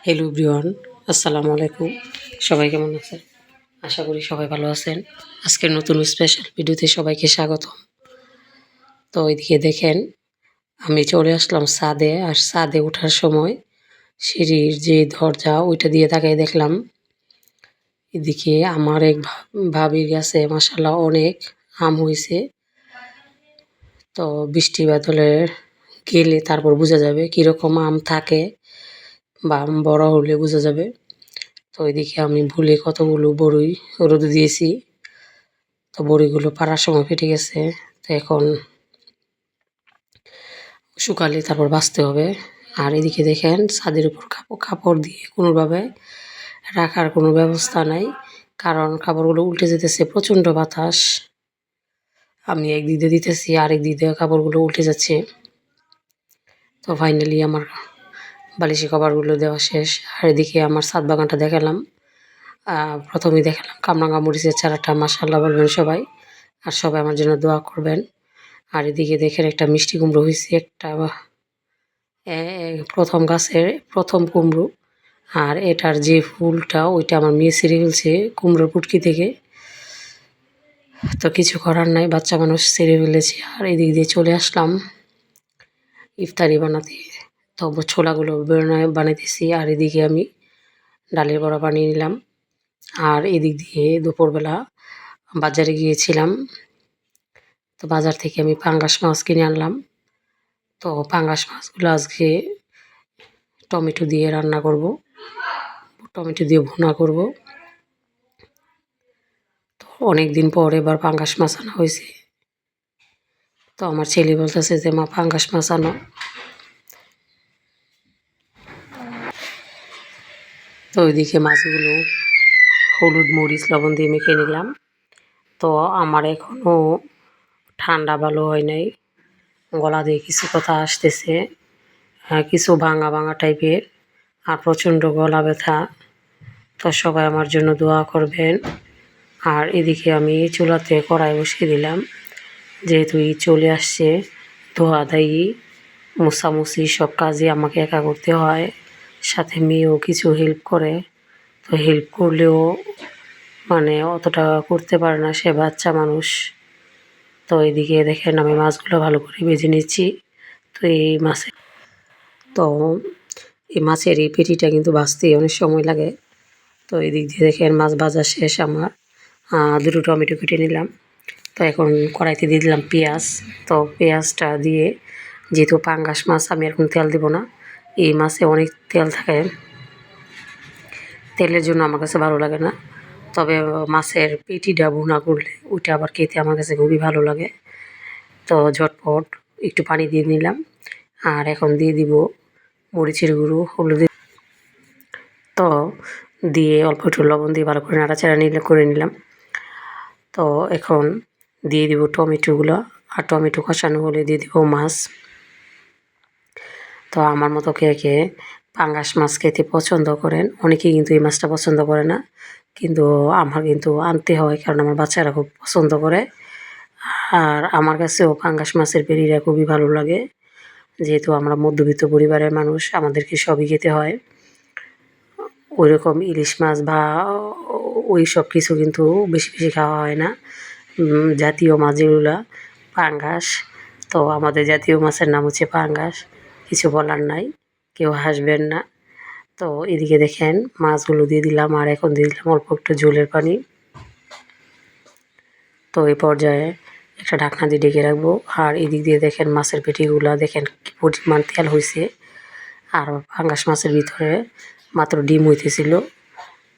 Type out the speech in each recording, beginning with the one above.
Hello everyone, আসসালামু আলাইকুম। সবাই কেমন আছেন? আশা করি সবাই ভালো আছেন। আজকের নতুন স্পেশাল ভিডিওতে সবাইকে স্বাগতম। তো এদিকে দেখেন, আমি চলে আসলাম ছাদে। আর ছাদে ওঠার সময় সিঁড়ির যে দরজা ওইটা দিয়ে তাকাই দেখলাম এদিকে আমার এক ভাবির গাছে মাশাআল্লাহ অনেক আম হইছে। তো বৃষ্টি বাদলে গেলে তারপর বোঝা যাবে কীরকম আম থাকে বা আম বড় হলে বোঝা যাবে। তো এদিকে আমি ভুলে কতগুলো বড়ই রোদে দিয়েছি। তো বড়িগুলো পাড়ার সময় ফেটে গেছে। তো এখন শুকালে তারপর বাছতে হবে। আর এদিকে দেখেন ছাদের উপর কাপড় দিয়ে কোনোভাবে রাখার কোনো ব্যবস্থা নাই, কারণ কাপড়গুলো উল্টে যেতেছে, প্রচণ্ড বাতাস। আমি একদিক দিয়ে দিতেছি, আরেক দিক দিয়ে কাপড়গুলো উল্টে যাচ্ছে। তো ফাইনালি আমার বালিশি কভারগুলো দেওয়া শেষ। আর এদিকে আমার ছাদ বাগানটা দেখালাম। প্রথমেই দেখালাম কামরাঙা মরিচের চারাটা, মাশাআল্লাহ বলবেন সবাই। আর সবাই আমার জন্য দোয়া করবেন। আর এদিকে দেখেন একটা মিষ্টি কুমড়ো হয়েছে, একটা প্রথম গাছের প্রথম কুমড়ো। আর এটার যে ফুলটা ওইটা আমার মেয়ে ছিঁড়ে ফেলছে কুমড়োর পুটকি থেকে। তো কিছু করার নাই, বাচ্চা মানুষ ছিঁড়ে ফেলেছে। আর এদিক দিয়ে চলে আসলাম ইফতারি বানাতে। তো ছোলাগুলো বানাইতেছি। আর এদিকে আমি ডালের বড়া বানিয়ে নিলাম। আর এদিক দিয়ে দুপুরবেলা বাজারে গিয়েছিলাম। তো বাজার থেকে আমি পাঙ্গাস মাছ কিনে আনলাম। তো পাঙ্গাস মাছগুলো আজকে টমেটো দিয়ে রান্না করব, টমেটো দিয়ে ভুনা করব। তো অনেক দিন পর এবার পাঙ্গাস মাছ আনা হয়েছে। তো আমার ছেলে বলতেছে যে মা পাঙ্গাস মাছ আনো। তো ওইদিকে মাছগুলো হলুদ মরিচ লবণ দিয়ে মেখে নিলাম। তো আমার এখনও ঠান্ডা ভালো হয় নাই, গলা দিয়ে কিছু কথা আসতেছে, কিছু ভাঙা ভাঙা টাইপের, আর প্রচণ্ড গলা ব্যথা। তো সবাই আমার জন্য দোয়া করবেন। আর এদিকে আমি চুলাতে কড়াই বসিয়ে দিলাম, যেহেতু ঈদ চলে আসছে। ধোয়া দায়ী মোছামুছি সব কাজই আমাকে একা করতে হয়, সাথে মেয়েও কিছু হেল্প করে। তো হেল্প করলেও মানে অতটা করতে পারে না, সে বাচ্চা মানুষ। তো এদিকে দেখেন আমি মাছগুলো ভালো করে ভেজে নিচ্ছি। তো তো এই মাছের এই পেটিটা কিন্তু ভাজতে অনেক সময় লাগে। তো এদিক দিয়ে দেখেন মাছ ভাজা শেষ আমার। দুটো টমেটো কেটে নিলাম। তো এখন কড়াইতে দিয়ে দিলাম পেঁয়াজ। তো পেঁয়াজটা দিয়ে, যেহেতু পাঙ্গাস মাছ আমি এখন তেল দেবো না, এই মাছে অনেক তেল থাকে, তেলের জন্য আমার কাছে ভালো লাগে না। তবে মাছের পেটিটা ভুনা করলে ওইটা আবার খেতে আমার কাছে খুবই ভালো লাগে। তো ঝটপট একটু পানি দিয়ে নিলাম। আর এখন দিয়ে দিব মরিচের গুঁড়ো, হলুদ। তো দিয়ে অল্প একটু লবণ দিয়ে ভালো করে নাড়াচাড়া করে নিলাম। তো এখন দিয়ে দিব টমেটোগুলো। আর টমেটো কষানো হলে দিয়ে দিব মাছ। তো আমার মতো কে কে পাঙ্গাস মাছ খেতে পছন্দ করেন? অনেকেই কিন্তু এই মাছটা পছন্দ করে না, কিন্তু আমার কিন্তু আনতে হয়, কারণ আমার বাচ্চারা খুব পছন্দ করে। আর আমার কাছেও পাঙ্গাস মাছের পেটিটা খুবই ভালো লাগে। যেহেতু আমরা মধ্যবিত্ত পরিবারের মানুষ, আমাদেরকে সবই খেতে হয়। ওই রকম ইলিশ মাছ বা ওই সব কিছু কিন্তু বেশি বেশি খাওয়া হয় না। জাতীয় মাছ যেগুলো পাঙ্গাস, তো আমাদের জাতীয় মাছের নাম হচ্ছে পাঙ্গাস। কিছু বলার নাই, কেউ হাসবেন না। তো এদিকে দেখেন মাছগুলো দিয়ে দিলাম। আর এখন দিয়ে দিলাম অল্প একটু ঝোলের পানি। তো এই পর্যায়ে একটা ঢাকনা দিয়ে ঢেকে রাখবো। আর এদিক দিয়ে দেখেন মাছের পেটিগুলো দেখেন কী পরিমাণ তেল হয়েছে। আর পাঙ্গাস মাছের ভিতরে মাত্র ডিম হইতেছিল।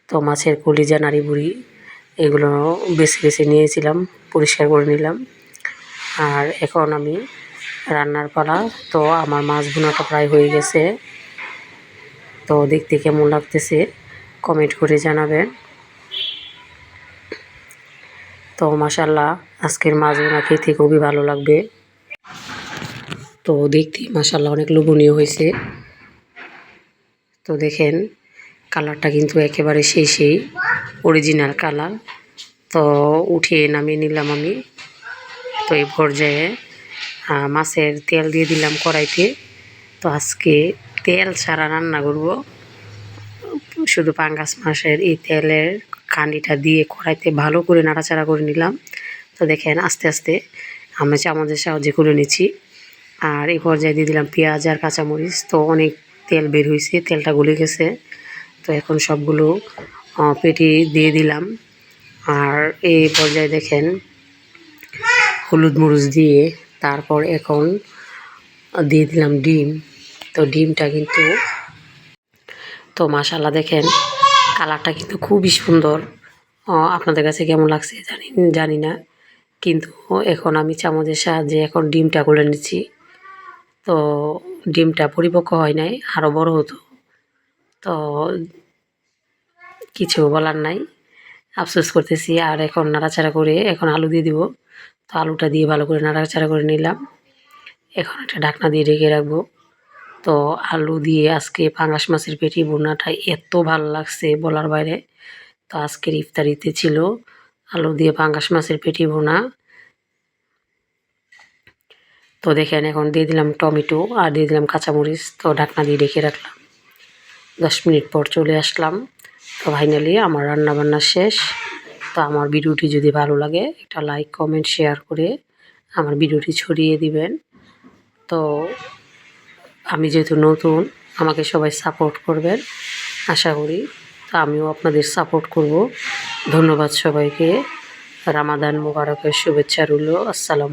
তো মাছের কলিজা নাড়ি বুড়ি এগুলো বেছে বেছে নিয়েছিলাম, পরিষ্কার করে নিলাম। আর এখন আমি রান্নার পালা। তো আমার মাছ ভুনাটা প্রায় হয়ে গেছে। তো দেখতে কেমন লাগতেছে কমেন্ট করে জানাবেন। তো মাশাআল্লাহ আজকের মাছ ভুনা খেতে খুবই ভালো লাগবে। তো দেখতে মাশাআল্লাহ অনেক লোভনীয় হয়েছে। তো দেখেন কালারটা কিন্তু একেবারে সেই অরিজিনাল কালার। তো উঠিয়ে নামিয়ে নিলাম আমি। তো এই পর্যায়ে মাছের তেল দিয়ে দিলাম কড়াইতে। তো আজকে তেল ছাড়া রান্না করব। শুধু পাঙ্গাস মাছের এই তেলের কান্ডিটা দিয়ে কড়াইতে ভালো করে নাড়াচাড়া করে নিলাম। তো দেখেন আস্তে আস্তে আমি চামচের সাহায্যে করে নিচ্ছি। আর এই পর্যায়ে দিয়ে দিলাম পেঁয়াজ আর কাঁচামরিচ। তো অনেক তেল বের হয়েছে, তেলটা গলে গেছে। তো এখন সবগুলো পেটি দিয়ে দিলাম। আর এই পর্যায়ে দেখেন হলুদ মরিচ দিয়ে তারপর এখন দিয়ে দিলাম ডিম। তো ডিমটা কিন্তু মাশাআল্লাহ দেখেন কালারটা কিন্তু খুবই সুন্দর। আপনাদের কাছে কেমন লাগছে জানি না, কিন্তু এখন আমি চামচের সাহায্যে এখন ডিমটা গলে নিচ্ছি। তো ডিমটা পরিপক্ক হয় নাই, আরও বড় হতো। তো কিছু বলার নাই, আফসোস করতেছি। আর এখন নাড়াচাড়া করে এখন আলু দিয়ে দিব। তো আলুটা দিয়ে ভালো করে নাড়াচাড়া করে নিলাম। এখন একটা ঢাকনা দিয়ে ঢেকে রাখবো। তো আলু দিয়ে আজকে পাঙ্গাস মাছের পেটি ভুনাটা এত ভালো লাগছে বলার বাইরে। তো আজকের ইফতারিতে ছিল আলু দিয়ে পাঙ্গাস মাছের পেটি ভুনা। তো দেখেন এখন দিয়ে দিলাম টমেটো আর দিয়ে দিলাম কাঁচামরিচ। তো ঢাকনা দিয়ে ঢেকে রাখলাম। 10 মিনিট পর চলে আসলাম। তো ফাইনালি আমার রান্নাবান্না শেষ। তো আমার ভিডিওটি যদি ভালো লাগে একটা লাইক কমেন্ট শেয়ার করে আমার ভিডিওটি ছড়িয়ে দিবেন। তো আমি যেহেতু নতুন, আমাকে সবাই সাপোর্ট করবেন আশা করি। তো আমিও আপনাদের সাপোর্ট করব। ধন্যবাদ সবাইকে। রামাদান মোবারকের শুভেচ্ছা রইল। আসসালামু